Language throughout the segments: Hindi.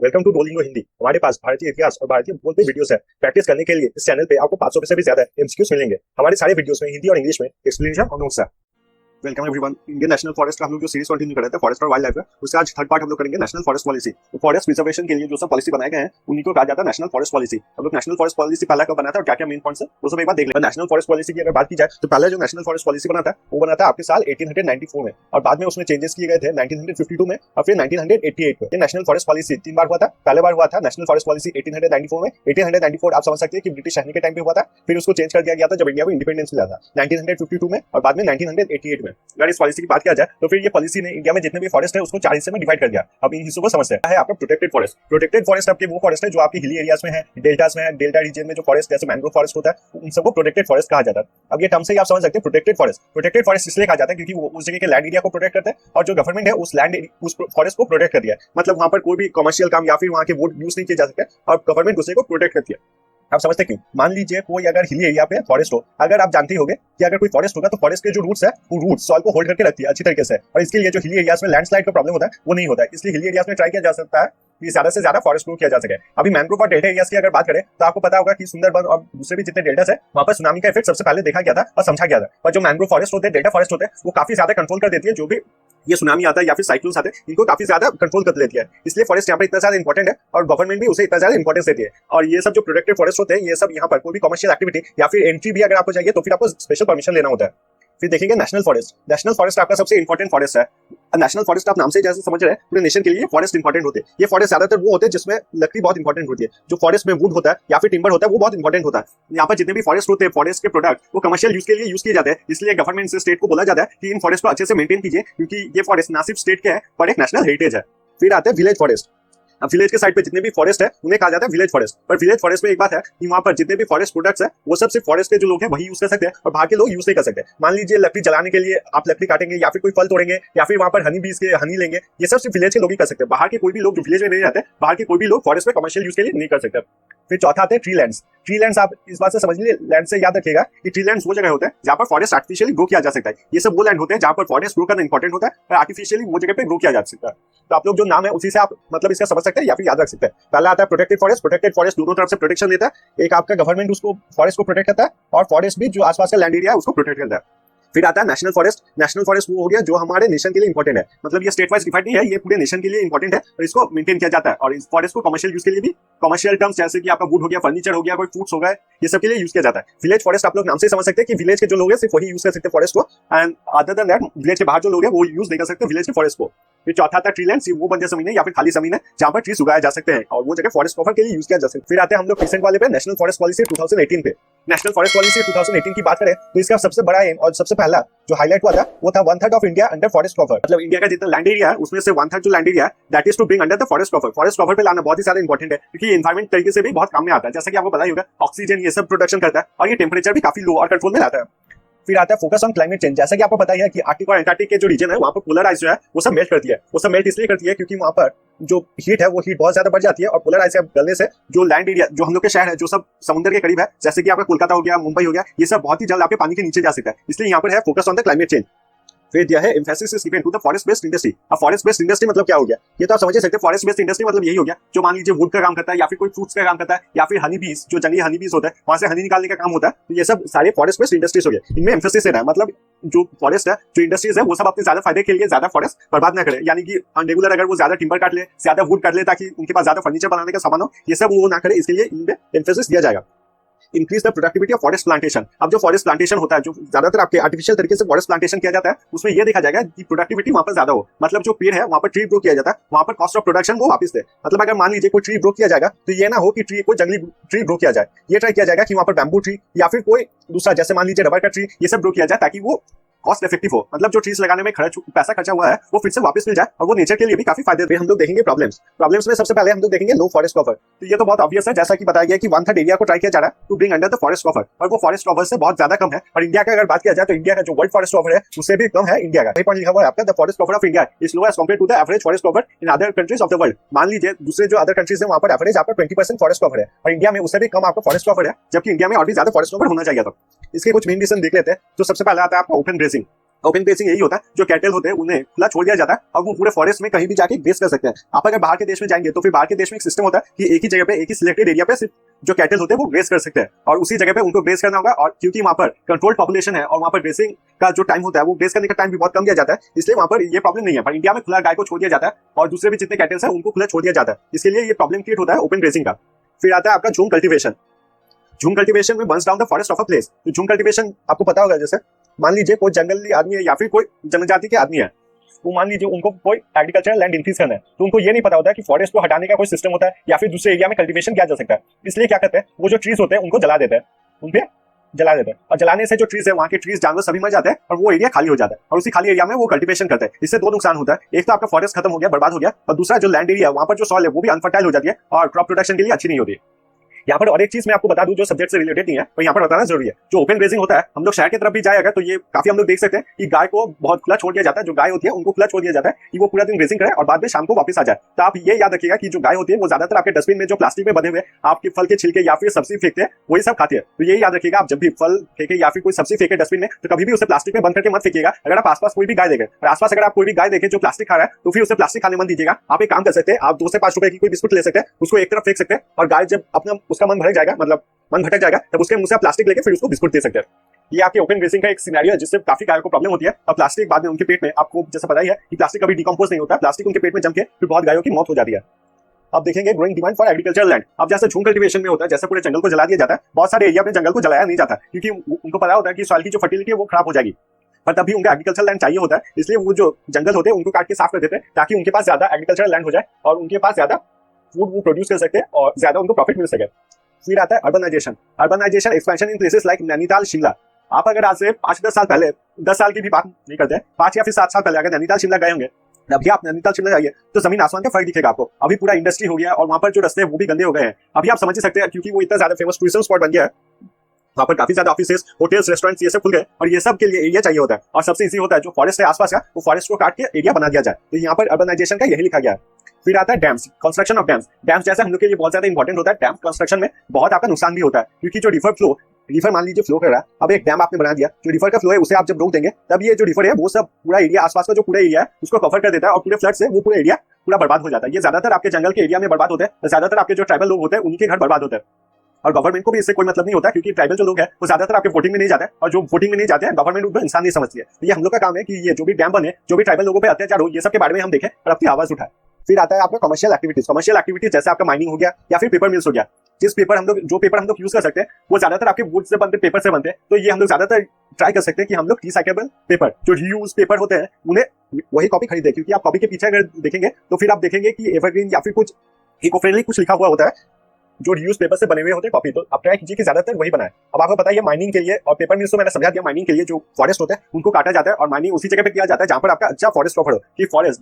Welcome to डोलिंगो Hindi. हमारे पास भारतीय इतिहास और भारतीय भूगोल पे वीडियोस है। प्रैक्टिस करने के लिए इस चैनल पे आपको 500 से भी ज्यादा एमसीक्यूज मिलेंगे। हमारे सारे वीडियोस में हिंदी और इंग्लिश में एक्सप्लेनेशन और नोट्स है। Welcome everyone. Indian national forest का हम लोग जो सीरीज कंटिन्यू कर रहे थे फॉरेस्ट और वाइल्ड लाइफ है, उसका आज थर्ड पार्ट हम लोग करेंगे नेशनल फॉरेस्ट पॉलिसी। तो फॉरेस्ट प्रिजर्वेशन के लिए जो सब पॉलिसी बनाए गए हैं उन्हीं को कहा जाता है नेशनल फॉरेस्ट पॉलिसी। हम लोग नेशनल फॉरेस्ट पॉलिसी पहला कब बना था और क्या क्या मेन पॉइंट्स है वो सब एक बार देख लेंगे। नेशनल फॉरेस्ट पॉलिसी की अगर बात की जाए तो पहले जो नेशनल फॉरेस्ट पॉलिसी बना था वो बना था आपके साल 1894 में, और बाद में उसमें चेंजेस किए गए थे 1952 में और फिर 1988 में। ये नेशनल फॉरेस्ट पॉलिसी 3 बार हुआ था। पहले बार हुआ था नेशनल फॉरेस्ट पॉलिसी 1894 में। 1894 आप समझ सकते हैं कि ब्रिटिश शासन के टाइम पे हुआ था, फिर उसको चेंज कर दिया गया था जब इंडिया को इंडिपेंडेंस मिला था 1952 में, और बाद में 1988 में। अगर इस पॉलिसी की बात किया जाए तो फिर ये पॉलिसी ने इंडिया में जितने भी फॉरेस्ट है उसको 4 हिस्से में डिवाइड कर दिया। अब इन हिस्सों को समझते हैं। आपका प्रोटेक्टेड फॉरेस्ट। प्रोटेक्टेड फॉरेस्ट आपके वो फॉरेस्ट है जो आपकी हिली एरियाज में है, डेल्टास में है। डेल्टा रीजन में जो फॉरेस्ट जैसे मैंग्रोव फॉरेस्ट होता है उन सबको प्रोटेक्टेड फॉरेस्ट कहा जाता है। अब ये टर्म से ही आप समझ सकते हैं प्रोटेक्टेड फॉरेस्ट। प्रोटेक्टेड फॉरेस्ट इसलिए कहा जाता है क्योंकि वो उस जगह के लैंड एरिया को प्रोटेक्ट करते हैं, और जो गवर्नमेंट है उस लैंड उस फॉरेस्ट को प्रोटेक्ट कर दिया है। मतलब वहां पर कोई भी कमर्शियल काम या फिर वहां के वुड यूज नहीं किए जा सकते, और गवर्नमेंट उसे को प्रोटेक्ट करती है। आप समझते क्यों? मान लीजिए कोई अगर हिली एरिया पे फॉरेस्ट हो, अगर आप जानते होंगे कि अगर कोई फॉरेस्ट होगा तो फॉरेस्ट के जो रूट्स है वो रूट्स सॉइल को होल्ड करके रखती है अच्छी तरीके से, और इसके लिए जो हिली एरियाज में लैंडस्लाइड का प्रॉब्लम होता है वो नहीं होता है। इसलिए हिली एरियाज में ट्राई किया जा सकता है कि ज्यादा से ज्यादा फॉरेस्ट ग्रो किया जा सके। अभी मैंग्रोव और डेल्टा एरियाज की अगर बात करें तो आपको पता होगा कि सुंदरबन और दूसरे भी जितने डेल्टास है वहां पर सुनामी का इफेक्ट सबसे पहले देखा गया था और समझा गया था। और जो मैंग्रोव फॉरेस्ट होते हैं, डेल्टा फॉरेस्ट होते हैं, वो काफी ज्यादा कंट्रोल कर देती है। जो भी ये सुनामी आता है या फिर साइक्लोन्स आते हैं इनको काफी ज्यादा कंट्रोल कर लेती है। इसलिए फॉरेस्ट यहाँ पर इतना ज्यादा इंपॉर्टेंट है और गवर्नमेंट भी उसे इतना ज्यादा इंपॉर्टेंस देती है। और ये सब जो प्रोटेक्टेड फॉरेस्ट होते हैं, ये सब यहाँ पर कोई भी कमर्शियल एक्टिविटी या फिर एंट्री भी अगर आपको चाहिए तो फिर आपको स्पेशल परमिशन लेना होता है। फिर देखेंगे नेशनल फॉरेस्ट। नेशनल फॉरेस्ट आपका सबसे इंपॉर्टेंट फॉरेस्ट है। नेशनल फॉरेस्ट आप नाम से जैसे समझ रहे हैं पूरे नेशन के लिए फॉरेस्ट इंपॉर्टेंट होते हैं। ये फॉरेस्ट ज्यादातर वो होते हैं जिसमें लकड़ी बहुत इंपॉर्टेंट होती है। जो फॉरेस्ट में वुड होता है या फिर टिम्बर होता है वो बहुत इंपॉर्टेंट होता है। यहाँ पर जितने भी फॉरेस्ट होते हैं, फॉरेस्ट के प्रोडक्ट वो कमर्शियल यूज के लिए यूज किए जाते हैं। इसलिए गवर्नमेंट से स्टेट को बोला जाता है कि इन फॉरेस्ट को अच्छे से मेंटेन कीजिए, क्योंकि ये फॉरेस्ट ना सिर्फ स्टेट के है पर एक नेशनल हेरिटेज है। फिर आते हैं विलेज फॉरेस्ट। अब विलेज के साइड पे जितने भी फॉरेस्ट है उन्हें कहा जाता है विलेज फॉरेस्ट। पर विलेज फॉरेस्ट में एक बात है कि वहां पर जितने भी फॉरेस्ट प्रोडक्ट्स है वो सब सिर्फ फॉरेस्ट के जो लोग हैं वही यूज कर सकते हैं और बाहर के लोग यूज नहीं कर सकते। मान लीजिए लकड़ी जलाने के लिए आप लकड़ी काटेंगे या फिर कोई फल तोड़ेंगे या फिर वहां पर हनी बीज के हनी लेंगे, ये सब सिर्फ विलेज के लोग ही कर सकते हैं। बाहर के कोई भी लोग जो विलेज में नहीं रहते, बाहर के कोई भी लोग फॉरेस्ट में कमर्शियल यूज के लिए नहीं कर सकते। फिर चौथा आते हैं ट्री लैंड्स। ट्री लैंड्स आप इस बात से समझ लीजिए, लैंड से याद रखिएगा कि ट्री लैंड्स वो जगह होते हैं जहां पर फॉरेस्ट आर्टिफिशियली ग्रो किया जा सकता है। ये सब वो लैंड होते हैं जहां पर फॉरेस्ट ग्रो करना इंपॉर्टेंट होता है और आर्टिफिशियली वो जगह पे ग्रो किया जा सकता है। तो आप लोग जो नाम है उसी से आप मतलब इसका समझ सकते हैं या फिर याद रख सकते हैं। पहला आता है प्रोटेक्टेड फॉरेस्ट। प्रोटेक्टेड फॉरेस्ट दोनों तरफ से प्रोटेक्शन देता है। एक आपका गवर्नमेंट उसको फॉरेस्ट को प्रोटेक्ट करता है और फॉरेस्ट भी जो आसपास का लैंड एरिया है उसको प्रोटेक्ट करता है। फिर आता है नेशनल फॉरेस्ट। नेशनल फॉरेस्ट वो हो गया जो हमारे नेशन के लिए इंपॉर्टेंट है। मतलब ये स्टेट वाइज डिफाइंड नहीं है, ये पूरे नेशन के लिए इंपॉर्टेंट है और इसको मेंटेन किया जाता है। और इस फॉरेस्ट को कमर्शियल यूज के लिए भी, कमर्शियल टर्म्स जैसे कि आपका वुड हो गया, फर्नीचर हो गया, कोई फूड्स हो गए, ये सब के लिए यूज किया जाता है। विलेज फॉरेस्ट आप लोग नाम से समझ सकते हैं कि विलेज के जो लोग हैं सिर्फ वही यूज कर सकते हैं फॉरेस्ट को, and other than that village के बाहर जो लोग हैं वो यूज नहीं कर सकते विलेज के फॉरेस्ट को। फिर चौथा था ट्री लैंड्स। वो बंजर जमीन है या फिर खाली जमीन है जहां पर ट्रीज उगाए जा सकते हैं और वो जगह फॉरेस्ट कवर के लिए यूज किया जा सकता है। फिर आते हैं हम लोग रिसेंट वाले पे नेशनल फॉरेस्ट पॉलिसी 2018 पे। नेशनल फॉरेस्ट पॉलिसी 2018 की बात करें तो इसका सबसे बड़ा एम और सबसे पहला जो हाईलाइट हुआ था वो था 1/3 of India under forest cover. मतलब इंडिया का जितना लैंड एरिया है उसमें से 1/3 जो लैंड एरिया है that is to bring under the forest cover. Forest cover पे लाना बहुत ही ज्यादा इंपॉर्टेंट है क्योंकि एनवायरमेंट तरीके से भी बहुत काम में आता है। जैसा कि आपको पता ही होगा ऑक्सीजन ये सब प्रोडक्शन करता है और ये टेम्परेचर भी काफी लो और कंट्रोल में लाता है। फिर आता है फोकस ऑन क्लाइमेट चेंज। जैसा कि आपको पता ही है कि आर्कटिक और एंटार्क्टिक के जो रीजन है वहां पर पोलर आइस जो है वो सब मेल्ट करती है। वो सब मेल्ट इसलिए करती है क्योंकि वहां पर जो हीट है वो हीट बहुत ज्यादा बढ़ जाती है और पोलर आइस गलने से जो लैंड एरिया जो हम लोग के शहर है जो सब समुद्र के करीब है, जैसे कि आपका कोलकाता हो गया, मुंबई हो गया, ये सब बहुत ही जल्द आपके पानी के नीचे जा सकता है। इसलिए यहाँ पर है focus on the climate change. फिर दिया है emphasis is given to the forest based industry. अब फॉरेस्ट बेस्ड इंडस्ट्री मतलब क्या हो गया, ये तो आप समझ सकते हैं। फॉरेस्ट बेस्ड इंडस्ट्री मतलब यही हो गया जो मान लीजिए वुड का काम करता है या फिर कोई फ्रूट्स का काम करता है या फिर हनी बीज, जो जंगली हनी बीज होता है वहां से हनी निकालने का काम होता है। तो ये सब सारे फॉरेस्ट बेस्ड इंडस्ट्रीज हो गए। इनमें एम्फेसिस है ना, मतलब जो फॉरेस्ट है, जो इंडस्ट्रीज है वो सब अपने ज्यादा फायदे के लिए ज्यादा फॉरेस्ट बर्बाद ना करे। यानी कि अनरेगुलर अगर वो ज्यादा टिम्बर काट ले, ज्यादा वुड काट ले ताकि उनके पास ज्यादा फर्नीचर बनाने का सामान हो, ये सब वो ना करे, इसके लिए इनमें एम्फेसिस दिया जाएगा। Increase the productivity of forest plantation. अब जो फॉरेस्ट प्लांटेशन होता है, जो ज्यादातर आपके आर्टिफिशियल तरीके से फॉरेस्ट प्लांटेशन किया जाता है, उसमें यह देखा जाएगा कि प्रोडक्टिविटी वहां पर ज्यादा हो। मतलब जो पेड़ है वहां पर ट्री ग्रो किया जाता है, वहां पर कॉस्ट ऑफ प्रोडक्शन वो वापस दे। मतलब अगर मान लीजिए कोई ट्री ग्रो किया जाएगा तो ये ना हो कि ट्री कोई जंगली ट्री ग्रो किया जाए, ये ट्राई किया जाएगा कि वहां पर बैम्बू ट्री या फिर कोई दूसरा जैसे मान लीजिए रबर का ट्री, ये सब ग्रो किया जाए ताकि वो कॉस्ट इफेक्टिव हो। मतलब जो ट्रीज लगाने में पैसा खर्चा हुआ है वो फिर से वापस मिल जाए और वो नेचर के लिए भी काफी फायदे। हम लोग देखेंगे प्रॉब्लम्स में सबसे पहले हम लोग देखेंगे लो फॉरेस्ट कवर। तो ये तो बहुत ऑब्वियस है, जैसा कि बताया गया कि 1/3 एरिया को ट्राई किया जा रहा है to bring under the forest cover, और वो फॉरेस्ट कवर से बहुत ज्यादा कम है। और इंडिया का अगर बात किया जाए तो इंडिया का जो वर्ल्ड फॉरेस्ट कवर है उससे भी कम है इंडिया का। पॉइंट लिखा हुआ है आपका, the forest cover of India is low as compare to the average forest cover in other countries of the world. मान लीजिए दूसरे जो अदर कंट्रीज है वहां पर एवरेज आपका 20% फॉरेस्ट कवर है और इंडिया में उससे भी कम आपका फॉरेस्ट कवर है, जबकि इंडिया में और भी ज्यादा फॉरेस्ट कवर होना चाहिए था। इसके कुछ मेन रीजन देख लेते हैं। तो सबसे पहले आता है आपका ओपन ग्रेजिंग। ओपन ग्रेजिंग यही होता है, जो कैटल होते हैं उन्हें खुला छोड़ दिया जाता है और वो पूरे फॉरेस्ट में कहीं भी जाके ग्रेज कर सकते हैं। आप अगर बाहर के देश में जाएंगे तो फिर बाहर के देश में एक सिस्टम होता है कि एक ही जगह पे, एक ही सिलेक्टेड एरिया पे सिर्फ जो कैटल होते हैं वो ग्रेज कर सकते हैं और उसी जगह पे उनको ग्रेज करना होगा। और क्योंकि वहां पर कंट्रोल्ड पॉपुलेशन है और वहां पर ग्रेजिंग का जो टाइम होता है वो ग्रेज करने का टाइम भी बहुत कम दिया जाता है, इसलिए वहां पर ये प्रॉब्लम नहीं है। पर इंडिया में खुला गाय को छोड़ दिया जाता है और दूसरे भी जितने कैटल्स हैं उनको खुला छोड़ दिया जाता है, इसके लिए ये प्रॉब्लम क्रिएट होता है ओपन ग्रेजिंग का। फिर आता है आपका झूम कल्टीवेशन। झूम कल्टीवेशन में Burns down the forest of a place. तो झूम कल्टीवेशन आपको पता होगा, जैसे मान लीजिए कोई जंगली आदमी है या फिर कोई जनजाति के आदमी है, वो मान लीजिए उनको कोई एग्रीकल्चरल लैंड इंक्रीज करना है, तो उनको ये नहीं पता होता है कि फॉरेस्ट को हटाने का कोई सिस्टम होता है या फिर दूसरे एरिया में कल्टीवेशन किया जा सकता है। इसलिए क्या करते हैं, वो जो ट्रीज होते हैं उनको जला देते हैं, उन पे जला देते हैं और जलाने से जो ट्रीज है वहाँ के ट्रीज जानवर सभी मर जाते हैं और वो एरिया खाली हो जाता है और उसी खाली एरिया में वो कल्टीवेशन करते हैं। इससे दो नुकसान होता है, एक तो आपका फॉरेस्ट खत्म हो गया, बर्बाद हो गया, और दूसरा जो लैंड एरिया है वहाँ पर जो सॉइल है वो भी अनफर्टाइल हो जाती है और क्रॉप प्रोडक्शन के लिए अच्छी नहीं होती है। यहाँ पर और एक चीज मैं आपको बता दूं जो सब्जेक्ट से रिलेटेड नहीं है, पर यहाँ पर बताना जरूरी है। जो ओपन ग्रेजिंग होता है, हम लोग शहर की तरफ भी जाए अगर तो ये काफी हम लोग देख सकते हैं कि गाय को बहुत खुला छोड़ दिया जाता है। जो गाय होती है उनको खुला छोड़ दिया जाता है कि वो पूरा दिन ग्रेजिंग करे और बाद में शाम को वापस आ जाए। तो आप ये याद रखिएगा कि जो गाय होती है वो ज्यादातर आपके डस्टबिन में जो प्लास्टिक में बने हुए आपके फल के छिलके या फिर सब्जी फेंकते हैं वही सब खाती है। तो यही याद रखिएगा, आप जब भी फल फेंके या फिर कोई सब्जी फेंके डस्टबिन में तो कभी भी उसे प्लास्टिक में बंद करके मत फेंकिएगा। अगर आप आसपास कोई भी गाय देखे और आसपास अगर आप कोई भी गाय देखे जो प्लास्टिक खा रहा है तो फिर उसे प्लास्टिक खाने मत दीजिएगा। आप एक काम कर सकते हैं, आप 2 से 5 रुपए की कोई बिस्कुट ले सकते हैं, उसको एक तरफ फेंक सकते हैं और गाय जब अपना उसका मन भर जाएगा, मतलब मन भटक जाएगा, तब उसके मुंह से आप प्लास्टिक लेके फिर उसको बिस्कुट दे सकते हैं। ये आपके ओपन ग्रेजिंग का एक सिनेरियो है जिससे काफी गायों को प्रॉब्लम होती है और प्लास्टिक बाद में उनके पेट में, आपको जैसा पता ही है कि प्लास्टिक कभी डिकम्पोज नहीं होता, प्लास्टिक उनके पेट में जम के फिर बहुत गायों की मौत हो जाती है। आप देखेंगे growing demand for agricultural land. अब जैसे झूम कल्टीवेशन में होता है, जैसे पूरे जंगल को जला दिया जाता है, बहुत सारे एरिया में जंगल को जलाया नहीं जाता क्योंकि उनको पता होता है कि सॉइल की जो फर्टिलिटी है वो खराब हो जाएगी, पर तभी उनका एग्रीकल्चरल लैंड चाहिए होता है, इसलिए वो जो जंगल होते हैं उनको काट के साफ कर देते हैं ताकि उनके पास ज्यादा एग्रीकल्चरल लैंड हो जाए और उनके पास ज्यादा फूड वो प्रोड्यूस कर सकते हैं और ज्यादा उनको प्रॉफिट मिल सके। फिर आता है urbanisation. Urbanisation expansion in places like Nainital, Shimla. आप अगर आज से 5-10 साल पहले, 10 साल की भी बात नहीं करते, 5 या फिर 7 साल पहले अगर नैनीताल शिमला गए होंगे, अभी आप नैनीताल शिमला जाइए तो जमीन आसमान का फर्क दिखेगा आपको। अभी पूरा इंडस्ट्री हो गया और वहां पर जो रास्ते हैं वो भी गंदे हो गए हैं। अभी आप समझ सकते हैं क्योंकि वो इतना ज्यादा फेमस टूरिज्म स्पॉट बन गया है, वहाँ पर काफी ज्यादा ऑफिसेस, होटल्स, रेस्टोरेंट्स ये सब खुल गए और ये सब के लिए एरिया चाहिए होता है और सबसे इजी होता है जो फॉरेस्ट है आसपास का, वो फॉरेस्ट को काट के एरिया बना दिया जाए। तो यहाँ पर अर्बनाइजेशन का यही लिखा गया है। फिर आता है dams, construction of dams. Dams जैसे हम लोग के लिए बहुत ज्यादा इंपॉर्टेंट होता है। डैम कंस्ट्रक्शन में बहुत आपका नुकसान भी होता है क्योंकि जो रिवर मान लीजिए फ्लो कर रहा है, अब एक डैम आपने बना दिया, जो रिवर का फ्लो है उसे आप जब रोक देंगे तब ये जो रिवर है वो सब पूरा एरिया, आसपास का जो पूरा एरिया है उसको कवर कर देता है और पूरे फ्लड से वो पूरा एरिया पूरा बर्बाद हो जाता है। ये ज्यादातर आपके जंगल के एरिया में बर्बाद होते हैं, ज्यादातर आपके जो ट्राइबल लोग होते हैं उनके घर बर्बाद होते हैं और गवर्नमेंट को भी इससे कोई मतलब नहीं होता क्योंकि ट्राइबल जो लोग हैं वो ज्यादातर आपके वोटिंग में नहीं जाते हैं और जो वोटिंग में नहीं जाते हैं गवर्नमेंट उनको इंसान नहीं समझती है। तो ये हम लोग का काम है कि ये जो भी डैम बने, जो भी ट्राइबल लोगों पे अत्याचार हो, ये सब के बारे में हम देखें और अपनी आवाज उठाए। फिर आता है आपका कमर्शियल एक्टिविटीज। कमर्शियल एक्टिविटीज जैसे आपका माइनिंग हो गया या फिर पेपर मिल्स हो गया। जो पेपर हम लोग यूज कर सकते हैं वो ज्यादातर आपके वुड से बनते, पेपर से बनते हैं। तो ये हम लोग ज्यादातर ट्राई कर सकते हैं कि हम लोग रिसाइकेबल पेपर, जो रीयूज पेपर होते हैं, उन्हें वही कॉपी खरीदे क्योंकि आप कॉपी के पीछे अगर देखेंगे तो फिर आप देखेंगे कि एवरग्रीन या फिर कुछ इको फ्रेंडली कुछ लिखा हुआ होता है जो रीयूज पेपर से बने हुए होते हैं कॉपी। तो आप ट्राई कीजिए कि ज्यादातर वही बनाए। अब आपको पता है माइनिंग के लिए और पेपर मिल्स तो मैंने समझा दिया, माइनिंग के लिए जो फॉरेस्ट होते हैं उनको काटा जाता है और माइनिंग उसी जगह पे किया जाता है जहां पर आपका अच्छा फॉरेस्ट कवर हो। कि फॉरेस्ट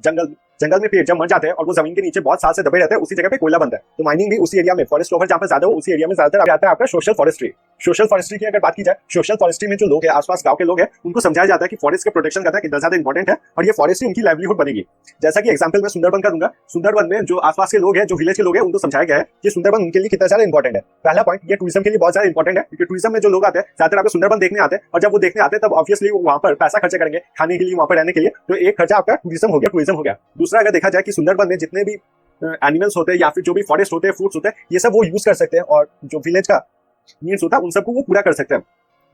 जंगल में पेड़ जब मर जाते हैं और वो जमीन के नीचे बहुत साल से दबे रहते हैं, उसी जगह पे कोयला बनता है। तो माइनिंग भी उसी एरिया में, फॉरेस्ट कवर जहां पर ज्यादा हो उसी एरिया में ज्यादातर आता है आपका सोशल फॉरेस्ट्री। सोशल फॉरेस्ट्री की अगर बात की जाए, सोशल फॉरेस्ट्री में जो लोग हैं, आसपास गांव के लोग हैं, उनको समझाया जाता है कि फॉरेस्ट के प्रोटेक्शन करना कितना ज्यादा इंपॉर्टेंट है और ये फॉरेस्ट ही उनकी लाइवलीहुड बनेगी। जैसा कि एग्जांपल मैं सुंदरबन का दूंगा। सुंदरबन में जो आसपास के लोग हैं, जो विलेज के लोग हैं, उनको समझाया गया है कि सुंदरबन उनके लिए कितना ज्यादा इंपॉर्टेंट है। पहला पॉइंट, ये टूरिज्म के लिए बहुत ज्यादा इंपॉर्टेंट है क्योंकि टूरिज्म में जो लोग आते हैं ज्यादातर आपको सुंदरबन देखने आते हैं और जब वो देखने आते हैं तब ऑब्वियसली वो वहां पर पैसा खर्च करेंगे खाने के लिए, वहां पर रहने के लिए। तो एक खर्चा आपका टूरिज्म हो गया। दूसरा अगर देखा जाए कि सुंदरबन में जितने भी एनिमल्स होते हैं या फिर जो भी फॉरेस्ट होते हैं, फ्रूट्स होते हैं, ये सब वो यूज कर सकते हैं और जो विलेज का नीड्स होता है उन सबको वो पूरा कर सकते हैं।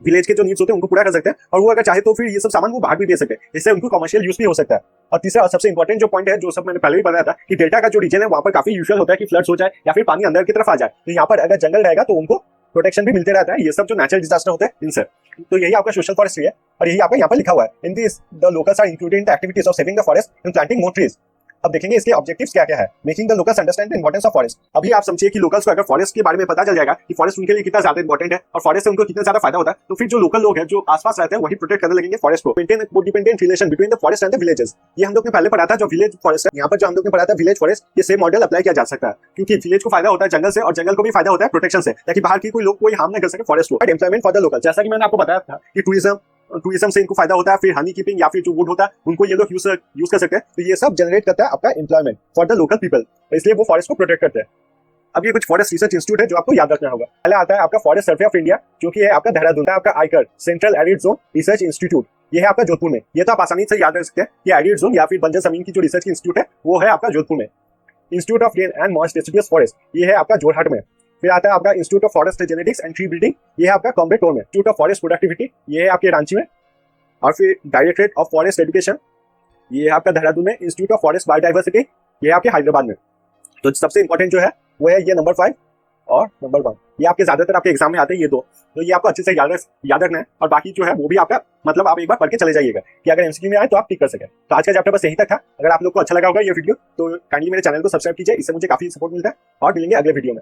विलेज के जो नीड्स होते हैं उनको पूरा कर सकते हैं और वो अगर चाहे तो फिर ये सब सामान वो बाहर भी दे सकते हैं, इससे उनको कमर्शियल यूज भी हो सकता है। और तीसरा और सबसे इंपॉर्टेंट जो पॉइंट है, जो सब मैंने पहले भी बताया था कि डेल्टा का जो रीजन है वहां पर काफी यूजुअल होता है कि फ्लड्स हो जाए या फिर पानी अंदर की तरफ आ जाए। तो यहाँ पर अगर जंगल रहेगा तो उनको प्रोटेक्शन भी मिलते रहता है, ये सब जो नेचुरल डिजास्टर होते हैं इनसे। तो यही आपका सोशल फॉरेस्ट्री है और यही आपका यहाँ पर लिखा हुआ है, in this the locals are included in the activities of saving the forest and planting more trees. अब देखेंगे इसके ऑब्जेक्टिव्स क्या क्या है। Making the locals understand the importance of forest. अभी आप समझिए कि लोकल्स को अगर फॉरेस्ट के बारे में पता चल जाएगा कि फॉरेस्ट उनके लिए कितना ज्यादा इंपॉर्टेंट है और फॉरेस्ट से उनको कितना ज्यादा फायदा होता है, तो फिर जो लोकल लोग हैं जो आसपास रहते हैं वही प्रोटेक्ट करने लगेंगे फॉरेस्ट को। Maintain codependent relation between the forest and the villages. ये हम लोग ने पहले पढ़ा था जो विलेज फॉरेस्ट है। यहाँ पर जो हम लोग ने पढ़ा था विलेज फॉरेस्ट, ये सेम मॉडल अप्लाई किया जा सकता है क्योंकि विलेज को फायदा होता है जंगल से और जंगल को भी फायदा होता है प्रोटेक्शन से, ताकि बाहर की कोई लोग कोई हार्म नहीं कर सके फॉरेस्ट को। एम्प्लॉयमेंट फॉर द लोकल, जैसा कि मैंने आपको बताया था कि टूरिज्म से इनको फायदा होता है, फिर हनी कीपिंग या फिर जो वुड होता है उनको ये लोग यूज कर सकते हैं। तो ये सब जनरेट करता है आपका employment for the local people, इसलिए वो फॉरेस्ट को प्रोटेक्ट करते हैं। अब ये कुछ फॉरेस्ट रिसर्च इंस्टीट्यूट है जो आपको याद रखना होगा। पहले आता है आपका फॉरेस्ट सर्वे ऑफ इंडिया, जो कि है आपका देहरादून, आपका Eicher central arid zone research institute. ये है आपका जोधपुर में। ये तो आप आसानी से याद रख सकते हैं कि एडिड जोन या फिर बंजर जमीन की जो रिसर्च की इंस्टीट्यूट है वो है आपका जोधपुर में। Institute of rain and moist deciduous forest ये है आपका जोरहाट में। फिर आता है आपका institute of forest genetics and tree breeding, ये है आपका कॉम्बेटोर में। इंस्टीट्यूट ऑफ फॉरेस्ट प्रोडक्टिविटी ये है आपके रांची में। और फिर डायरेक्टरेट ऑफ फॉरेस्ट एजुकेशन ये है आपका देहरादून में। इंस्टीट्यूट ऑफ फॉरेस्ट बायोडाइवर्सिटी ये है आपके हैदराबाद में। तो सबसे इंपॉर्टेंट जो है वो है ये नंबर 5 और नंबर 1, ये आपके ज्यादातर आपके एग्जाम में आते हैं ये दो, तो ये आपको अच्छे से याद रखना है। और बाकी जो है वो भी आपका मतलब आप एक बार पढ़ के चले जाइएगा कि अगर एमसीक्यू में आए तो आप टिक कर सके। तो आज का चैप्टर बस यही तक था। अगर आप लोग को अच्छा लगा होगा ये वीडियो तो काइंडली मेरे चैनल को सब्सक्राइब कीजिए, इससे मुझे काफी सपोर्ट मिलता है। और मिलेंगे अगले वीडियो में।